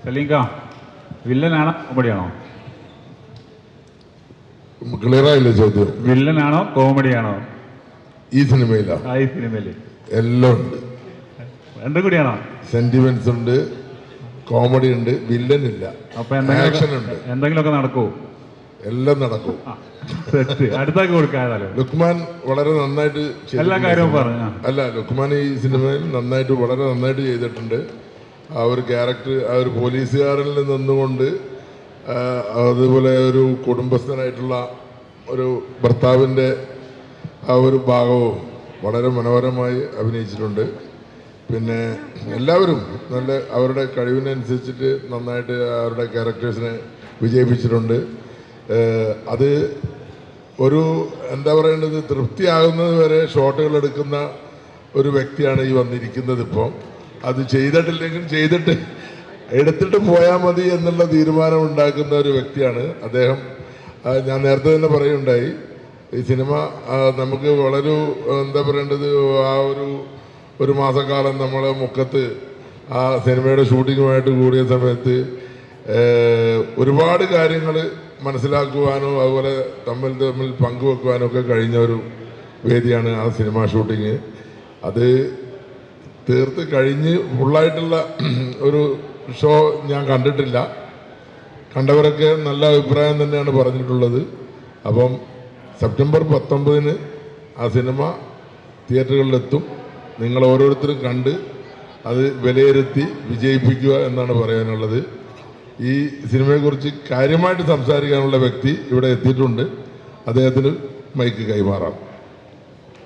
സലീംക വില്ലനാണോ കോമഡിയാണോ? ക്ലിയറായില്ല ചോദ്യം. വില്ലനാണോ കോമഡിയാണോ ഈ സിനിമയിലാ? ഈ സിനിമയില് എല്ലാം ഉണ്ട്. രണ്ടും കൂടിയാണോ? സെന്റിമെന്റ്സ് ഉണ്ട്, കോമഡി ഉണ്ട്, വില്ലൻ ഇല്ല, അപ്പൊ ആക്ഷൻ ഉണ്ട്. എന്തെങ്കിലുമൊക്കെ നടക്കുമോ? എല്ലാം നടക്കും. അടുത്താക്കി കൊടുക്കാതാലോ. ലുക്മാൻ വളരെ നന്നായിട്ട് എല്ലാ കാര്യവും പറഞ്ഞു. അല്ല, ലുക്മാൻ ഈ സിനിമയിൽ വളരെ നന്നായിട്ട് ചെയ്തിട്ടുണ്ട്. ആ ഒരു ക്യാരക്ടർ, ആ ഒരു പോലീസുകാരിൽ നിന്നുകൊണ്ട് അതുപോലെ ഒരു കുടുംബസ്ഥനായിട്ടുള്ള ഒരു ഭർത്താവിൻ്റെ ആ ഒരു ഭാഗവും വളരെ മനോഹരമായി അഭിനയിച്ചിട്ടുണ്ട്. പിന്നെ എല്ലാവരും നല്ല അവരുടെ കഴിവിനനുസരിച്ചിട്ട് നന്നായിട്ട് അവരുടെ ക്യാരക്ടേഴ്സിനെ വിജയിപ്പിച്ചിട്ടുണ്ട്. അത് ഒരു എന്താ പറയേണ്ടത്, തൃപ്തിയാകുന്നത് വരെ ഷോട്ടുകൾ എടുക്കുന്ന ഒരു വ്യക്തിയാണ് ഈ വന്നിരിക്കുന്നത്. ഇപ്പം അത് ചെയ്തിട്ടില്ലെങ്കിൽ എടുത്തിട്ട് പോയാൽ മതി എന്നുള്ള തീരുമാനം ഉണ്ടാക്കുന്ന ഒരു വ്യക്തിയാണ് അദ്ദേഹം. ഞാൻ നേരത്തെ തന്നെ പറയുണ്ടായി, ഈ സിനിമ നമുക്ക് വളരെ എന്താ പറയേണ്ടത്, ആ ഒരു മാസക്കാലം നമ്മളെ മുക്കത്ത് ആ സിനിമയുടെ ഷൂട്ടിങ്ങുമായിട്ട് കൂടിയ സമയത്ത് ഒരുപാട് കാര്യങ്ങൾ മനസ്സിലാക്കുവാനോ അതുപോലെ തമ്മിൽ പങ്കുവെക്കുവാനോ ഒക്കെ കഴിഞ്ഞ ഒരു വേദിയാണ് ആ സിനിമ ഷൂട്ടിങ്. അത് തീർത്ത് കഴിഞ്ഞ് ഫുള്ളായിട്ടുള്ള ഒരു ഷോ ഞാൻ കണ്ടിട്ടില്ല. കണ്ടവരൊക്കെ നല്ല അഭിപ്രായം തന്നെയാണ് പറഞ്ഞിട്ടുള്ളത്. അപ്പം സെപ്റ്റംബർ 19 ആ സിനിമ തിയേറ്ററുകളിലെത്തും. നിങ്ങൾ ഓരോരുത്തരും കണ്ട് അത് വിലയിരുത്തി വിജയിപ്പിക്കുക എന്നാണ് പറയാനുള്ളത്. ഈ സിനിമയെക്കുറിച്ച് കാര്യമായിട്ട് സംസാരിക്കാനുള്ള വ്യക്തി ഇവിടെ എത്തിയിട്ടുണ്ട്. അദ്ദേഹത്തിന് മൈക്ക് കൈമാറാം.